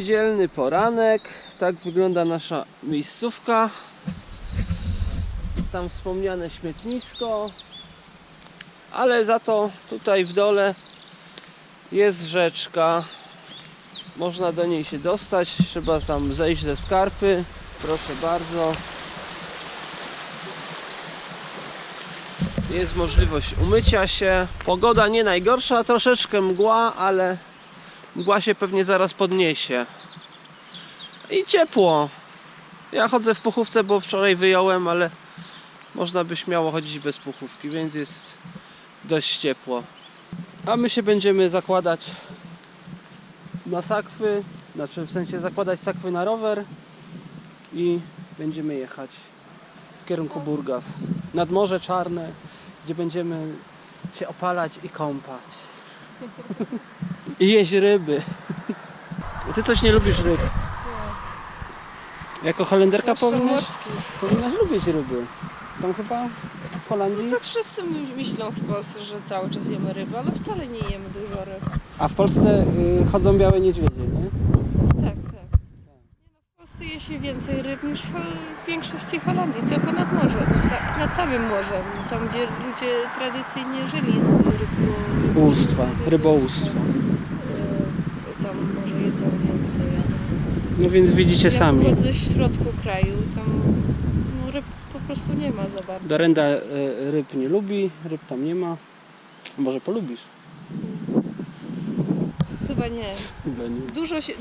Niedzielny poranek. Tak wygląda nasza miejscówka. Tam wspomniane śmietnisko. Ale za to tutaj w dole jest rzeczka. Można do niej się dostać. Trzeba tam zejść ze skarpy. Proszę bardzo. Jest możliwość umycia się. Pogoda nie najgorsza, troszeczkę mgła, ale mgła się pewnie zaraz podniesie. I ciepło. Ja chodzę w puchówce, bo wczoraj wyjąłem, ale można by śmiało chodzić bez puchówki, więc jest dość ciepło. A my się będziemy zakładać na sakwy, znaczy w sensie zakładać sakwy na rower i będziemy jechać w kierunku Burgas, nad Morze Czarne, gdzie będziemy się opalać i kąpać i jeść ryby. Ty coś nie lubisz ryb? Jako Holenderka powinnaś lubić ryby. Tam chyba w Holandii? No tak wszyscy myślą w Polsce, że cały czas jemy ryby, ale wcale nie jemy dużo ryb. A w Polsce chodzą białe niedźwiedzie, nie? Tak. W Polsce je się więcej ryb niż w większości Holandii, tylko nad morzem, nad samym morzem, tam gdzie ludzie tradycyjnie żyli z rybołówstwa. Tam może jedzą więcej, ale... No więc widzicie sami. Ja pochodzę z środku kraju, tam ryb po prostu nie ma za bardzo. Darenda ryb nie lubi, ryb tam nie ma. Może polubisz? Chyba nie. Chyba nie.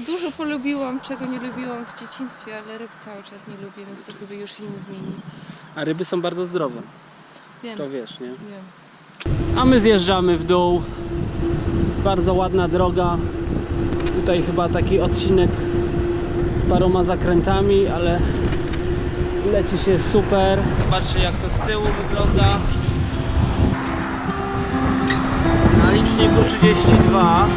Dużo polubiłam, czego nie lubiłam w dzieciństwie, ale ryb cały czas nie lubię, więc to chyba już się nie zmieni. A ryby są bardzo zdrowe. Wiem. To wiesz, nie? Wiem. A my zjeżdżamy w dół. Bardzo ładna droga. Tutaj chyba taki odcinek z paroma zakrętami, ale leci się super. Zobaczcie, jak to z tyłu wygląda. Na liczniku 32.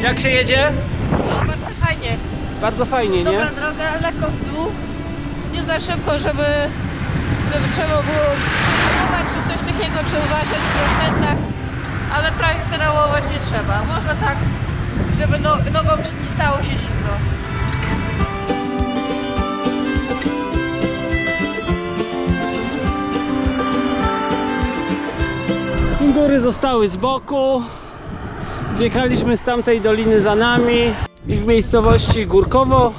Jak się jedzie? No, bardzo fajnie. Bardzo fajnie, nie? Dobra droga, lekko w dół. Nie za szybko, żeby trzeba było hamować czy coś takiego, czy uważać w zakrętach, ale prawie pedałować nie trzeba. Można tak, żeby nogom nie stało się zimno. Góry zostały z boku. Zjechaliśmy z tamtej doliny za nami i w miejscowości Górkowo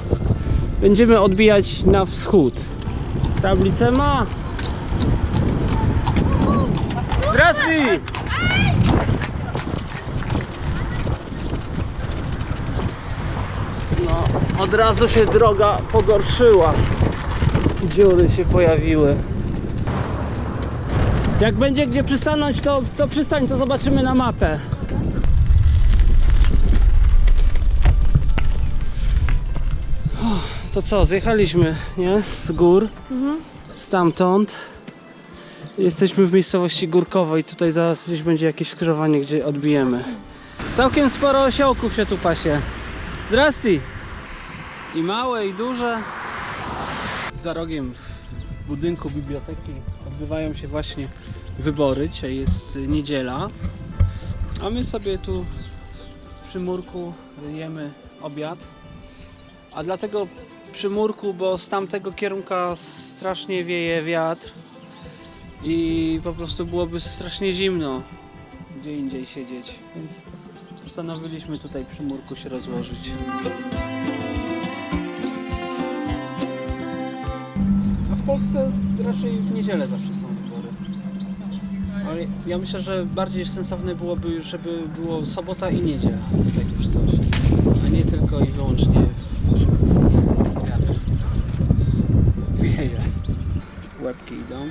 będziemy odbijać na wschód. Tablicę ma. Zdrasty! No, od razu się droga pogorszyła. Dziury się pojawiły. Jak będzie gdzie przystanąć, to przystań, to zobaczymy na mapę. To co, zjechaliśmy, nie? Z gór, stamtąd. Jesteśmy w miejscowości Górkowo i tutaj zaraz gdzieś będzie jakieś skrzyżowanie, gdzie odbijemy. Całkiem sporo osiołków się tu pasie. Zdrasty! I małe, i duże. Za rogiem w budynku biblioteki odbywają się właśnie wybory. Dzisiaj jest niedziela. A my sobie tu przy murku jemy obiad. A dlatego przy murku, bo z tamtego kierunka strasznie wieje wiatr i po prostu byłoby strasznie zimno gdzie indziej siedzieć, więc postanowiliśmy tutaj przy murku się rozłożyć. A w Polsce raczej w niedzielę zawsze są wybory. Ale ja myślę, że bardziej sensowne byłoby już, żeby było sobota i niedziela, tak już coś, a nie tylko i wyłącznie wiatr. Wieje. Łebki idą.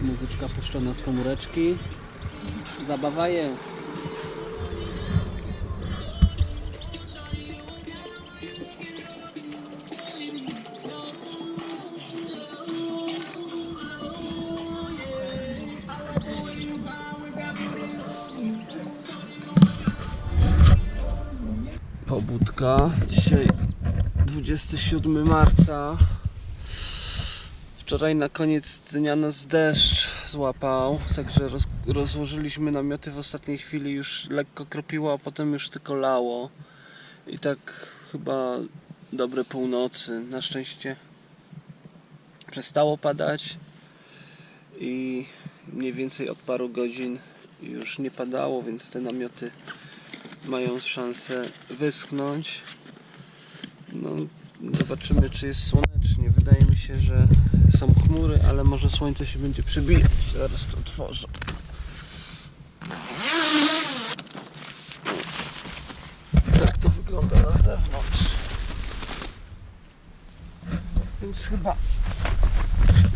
Muzyczka puszczona z komóreczki. Zabawa jest. Pobudka. Dzisiaj 27 marca Wczoraj na koniec dnia nas deszcz złapał, także rozłożyliśmy namioty w ostatniej chwili, już lekko kropiło, a potem już tylko lało. I tak chyba dobre północy. Na szczęście przestało padać i mniej więcej od paru godzin już nie padało, więc te namioty mają szansę wyschnąć. No, zobaczymy, czy jest słonecznie. Wydaje mi się, że są chmury, ale może słońce się będzie przebijać. Zaraz to otworzę. Tak to wygląda na zewnątrz. Więc chyba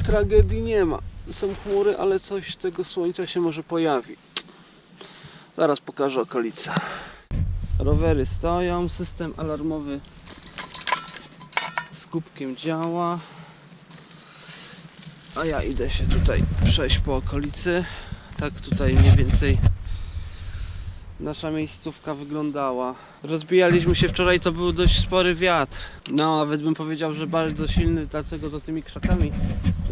tragedii nie ma. Są chmury, ale coś z tego słońca się może pojawi. Zaraz pokażę okolice. Rowery stoją, system alarmowy z kubkiem działa. A ja idę się tutaj przejść po okolicy. Tak tutaj mniej więcej nasza miejscówka wyglądała. Rozbijaliśmy się wczoraj, to był dość spory wiatr. No, nawet bym powiedział, że bardzo silny, dlatego za tymi krzakami.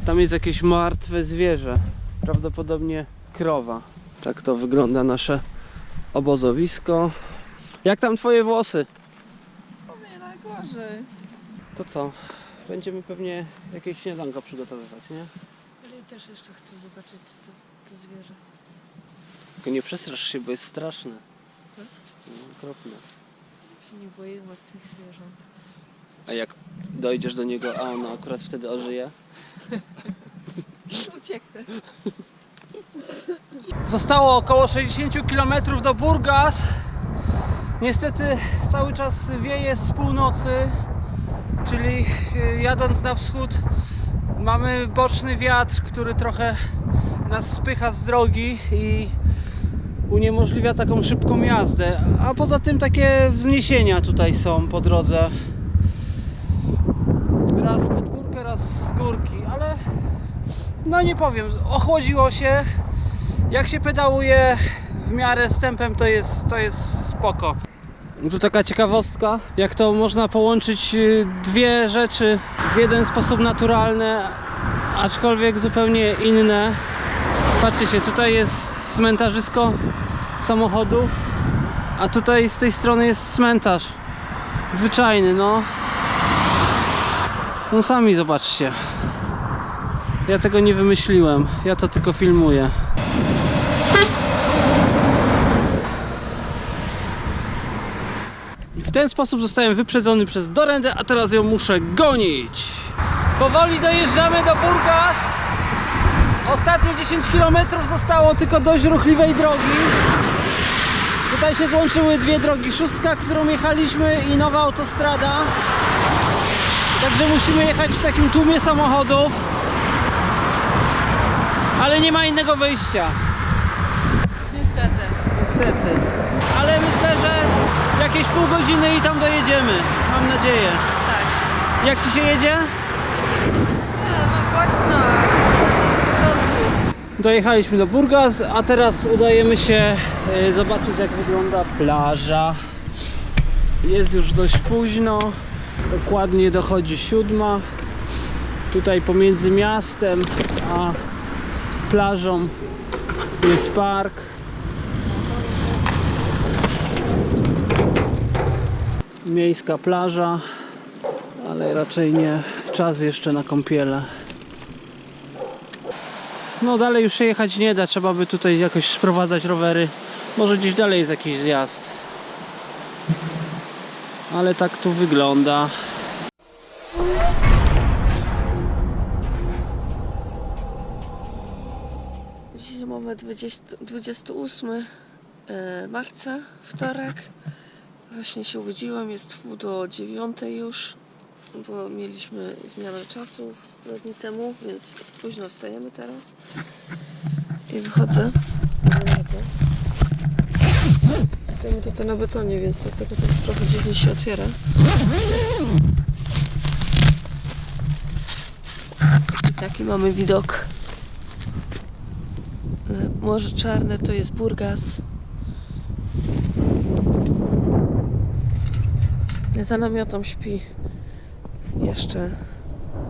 Tam jest jakieś martwe zwierzę. Prawdopodobnie krowa. Tak to wygląda nasze obozowisko. Jak tam twoje włosy? O mnie najgorzej. To co? Będziemy pewnie jakieś śniadanko przygotowywać, nie? Ale też jeszcze chcę zobaczyć to zwierzę. Tylko nie przestrasz się, bo jest straszne. Tak? No, okropne. Się nie boję tych zwierząt. A jak dojdziesz do niego, a ono akurat wtedy ożyje? Ucieknę. Zostało około 60 km do Burgas. Niestety cały czas wieje z północy, czyli jadąc na wschód mamy boczny wiatr, który trochę nas spycha z drogi i uniemożliwia taką szybką jazdę. A poza tym takie wzniesienia tutaj są po drodze. Raz pod górkę, raz z górki, ale no nie powiem, ochłodziło się. Jak się pedałuje w miarę z tempem, to jest spoko. Tu taka ciekawostka, jak to można połączyć dwie rzeczy w jeden sposób naturalny, aczkolwiek zupełnie inne. Patrzcie się, tutaj jest cmentarzysko samochodów, a tutaj z tej strony jest cmentarz zwyczajny, no. No sami zobaczcie. Ja tego nie wymyśliłem, ja to tylko filmuję. I w ten sposób zostałem wyprzedzony przez Dorendę, a teraz ją muszę gonić. Powoli dojeżdżamy do Burgas. Ostatnie 10 km zostało tylko dość ruchliwej drogi. Tutaj się złączyły dwie drogi, szóstka, którą jechaliśmy, i nowa autostrada. Także musimy jechać w takim tłumie samochodów. Ale nie ma innego wyjścia. Niestety. Ale myślę, że jakieś pół godziny i tam dojedziemy. Mam nadzieję. Tak. Jak ci się jedzie? No głośno. Dojechaliśmy do Burgas, a teraz udajemy się zobaczyć, jak wygląda plaża. Jest już dość późno. Dokładnie dochodzi 7. Tutaj pomiędzy miastem a plażą jest park. Miejska plaża, ale raczej nie czas jeszcze na kąpiele. No dalej już się jechać nie da, trzeba by tutaj jakoś sprowadzać rowery. Może gdzieś dalej jest jakiś zjazd. Ale tak tu wygląda. Dzisiaj mamy 28 marca, wtorek. Właśnie się obudziłam, jest 8:30 już, bo mieliśmy zmianę czasu 2 dni temu, więc późno wstajemy teraz. I wychodzę. Stajemy tutaj na betonie, więc dlatego to trochę dziwnie się otwiera. I taki mamy widok. Morze Czarne to jest Burgas. Za namiotą śpi jeszcze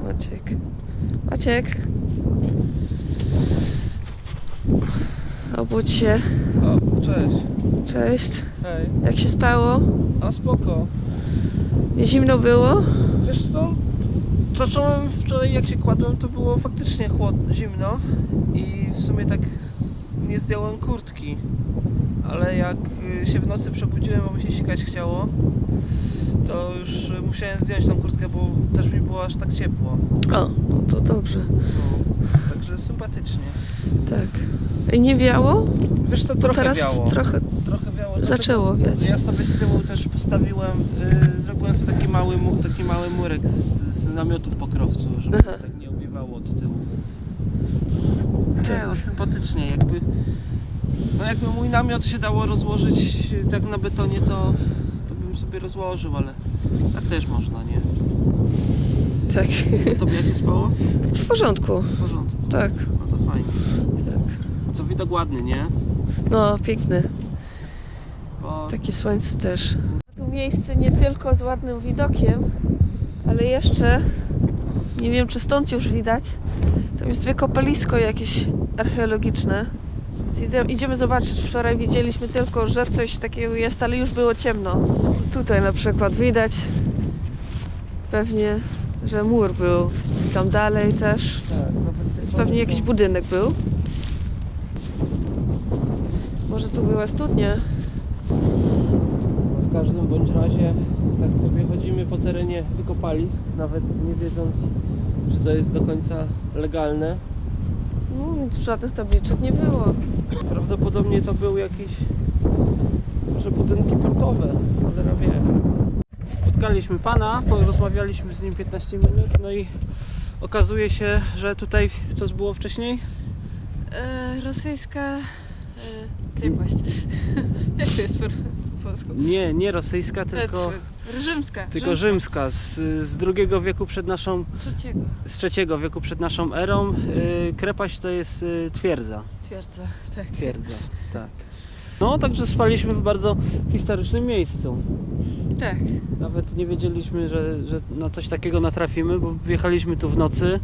Maciek. Maciek. Obudź się. O, cześć. Cześć. Hej. Jak się spało? A spoko. Zimno było? Wiesz co? Zacząłem wczoraj, jak się kładłem, to było faktycznie zimno i w sumie tak nie zdjąłem kurtki. Ale jak się w nocy przebudziłem, bo mi się sikać chciało, to już musiałem zdjąć tą kurtkę, bo też mi było aż tak ciepło. O, no to dobrze. No, także sympatycznie. Tak. I nie wiało? Wiesz co, Bo trochę teraz wiało. trochę Trochę wiało. zaczęło wiać. Ja sobie z tyłu też postawiłem, zrobiłem sobie taki mały murek z namiotu w pokrowcu, żeby Aha. tak nie obiewało od tyłu. Tak. Nie, no sympatycznie, jakby mój namiot się dało rozłożyć tak na betonie, to bym sobie rozłożył, ale tak też można, nie? Tak. A tobie jak się spało? W porządku. W porządku. Tak. No to fajnie. Tak. Co widok ładny, nie? No, piękny. Bo Takie słońce też. Tu miejsce nie tylko z ładnym widokiem, ale jeszcze, nie wiem czy stąd już widać, tam jest wykopalisko jakieś archeologiczne. Więc idziemy zobaczyć. Wczoraj widzieliśmy tylko, że coś takiego jest, ale już było ciemno. Tutaj na przykład widać pewnie, że mur był. I tam dalej też. tak, nawet Więc pewnie jakiś budynek był. Może tu była studnia. W każdym bądź razie tak sobie chodzimy po terenie wykopalisk, nawet nie wiedząc, czy to jest do końca legalne. No, więc żadnych tabliczek nie było. Prawdopodobnie to były jakieś może budynki portowe, cholera wie. Spotkaliśmy pana, porozmawialiśmy z nim 15 minut, no i okazuje się, że tutaj co było wcześniej? Rosyjska krepaść. Jak to jest po polsku? Nie rosyjska, tylko Rzymska. rzymska, z II wieku przed naszą, Trzeciego. z III wieku przed naszą erą. Krepaść to jest twierdza. Twierdza, tak. Twierdza, tak. No, także spaliśmy w bardzo historycznym miejscu. Tak. Nawet nie wiedzieliśmy, że na coś takiego natrafimy, bo wjechaliśmy tu w nocy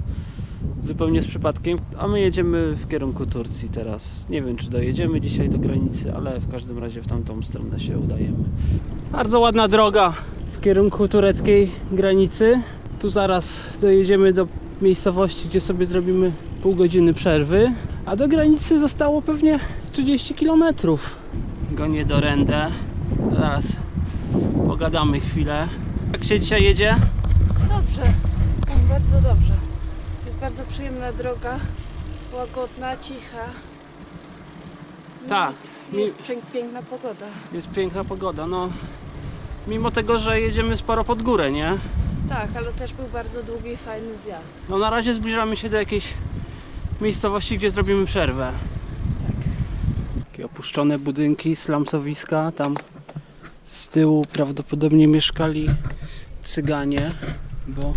zupełnie z przypadkiem, a my jedziemy w kierunku Turcji teraz. Nie wiem, czy dojedziemy dzisiaj do granicy, ale w każdym razie w tamtą stronę się udajemy. Bardzo ładna droga w kierunku tureckiej granicy. Tu zaraz dojedziemy do miejscowości, gdzie sobie zrobimy pół godziny przerwy, a do granicy zostało pewnie z 30 km. Gonię do Rendę. Zaraz pogadamy chwilę. Jak się dzisiaj jedzie? Dobrze. Bardzo dobrze. Jest bardzo przyjemna droga. Łagodna, cicha. Tak. Jest piękna pogoda. Jest piękna pogoda, no. Mimo tego, że jedziemy sporo pod górę, nie? Tak, ale też był bardzo długi i fajny zjazd. No na razie zbliżamy się do jakiejś miejscowości, gdzie zrobimy przerwę. Takie opuszczone budynki, slumsowiska. Tam z tyłu prawdopodobnie mieszkali Cyganie, bo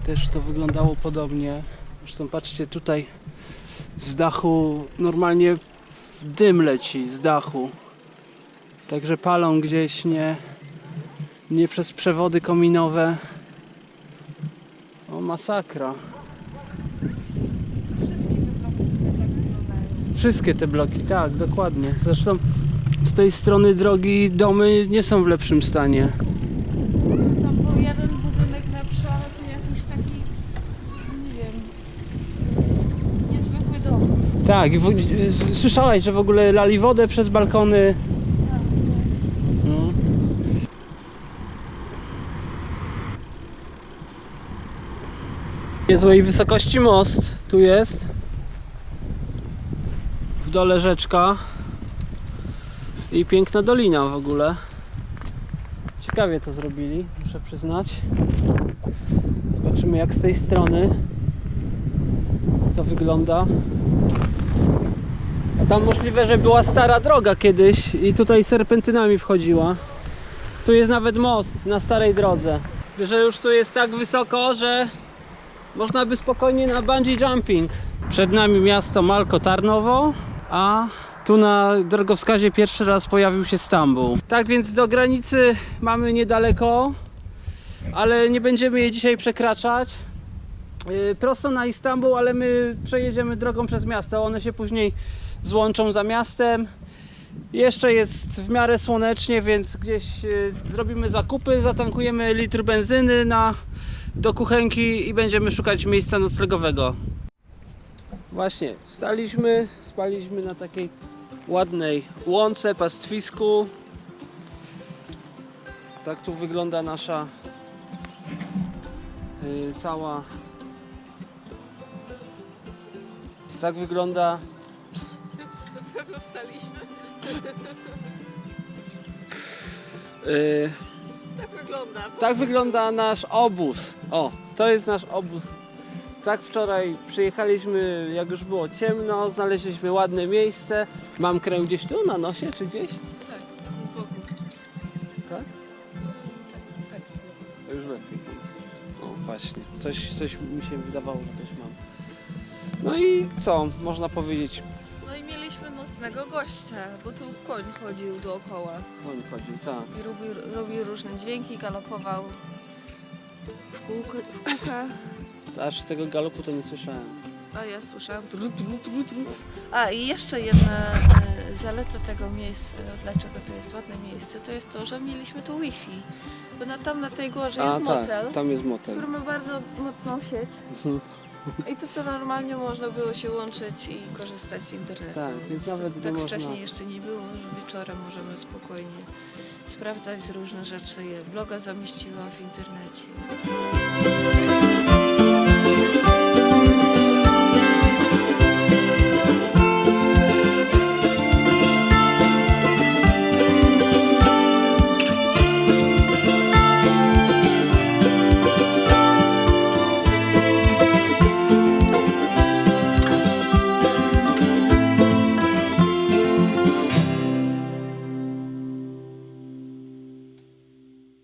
też to wyglądało podobnie. Zresztą patrzcie, tutaj z dachu normalnie dym leci z dachu. Także palą gdzieś, nie przez przewody kominowe. O, masakra. Wszystkie te bloki, tak, dokładnie. Zresztą z tej strony drogi domy nie są w lepszym stanie. Tam był jeden budynek lepszy, ale to jakiś taki, nie wiem, niezwykły dom. Tak, słyszałaś, że w ogóle lali wodę przez balkony. No. Niezłej wysokości most tu jest. W dole rzeczka. I piękna dolina w ogóle. Ciekawie to zrobili, muszę przyznać. Zobaczymy, jak z tej strony to wygląda. A tam możliwe, że była stara droga kiedyś i tutaj serpentynami wchodziła. Tu jest nawet most na starej drodze. Że już tu jest tak wysoko, że można by spokojnie na bungee jumping. Przed nami miasto Malko Tarnowo, a tu na drogowskazie pierwszy raz pojawił się Stambuł. Tak więc do granicy mamy niedaleko. ale nie będziemy jej dzisiaj przekraczać. Prosto na Istanbul, ale my przejedziemy drogą przez miasto. One się później złączą za miastem. Jeszcze jest w miarę słonecznie, więc gdzieś zrobimy zakupy, zatankujemy litr benzyny do kuchenki i będziemy szukać miejsca noclegowego. Właśnie, spaliśmy na takiej ładnej łące, pastwisku. Tak tu wygląda nasza cała... Tak wygląda... Na pewno wstaliśmy. Tak wygląda. Tak wygląda nasz obóz. O, to jest nasz obóz. Tak wczoraj przyjechaliśmy, jak już było ciemno, znaleźliśmy ładne miejsce. Mam krem gdzieś tu na nosie, czy gdzieś? Tak, z boku. Tak? Tak. Już lepiej. O, właśnie. Coś mi się wydawało, że coś mam. No i co można powiedzieć? No i mieliśmy nocnego gościa, bo tu koń chodził dookoła On chodził, tak. i robił różne dźwięki, galopował w kółka. Aż tego galopu to nie słyszałem. A ja słyszałam. A i jeszcze jedna zaleta tego miejsca, dlaczego to jest ładne miejsce, to jest to, że mieliśmy tu Wi-Fi. Bo tam na tej górze jest motel, tak, tam jest motel. który ma bardzo mocną sieć. I to normalnie można było się łączyć i korzystać z internetu. Tak, więc nawet tak można... wcześniej jeszcze nie było, że wieczorem możemy spokojnie sprawdzać różne rzeczy. Bloga zamieściłam w internecie.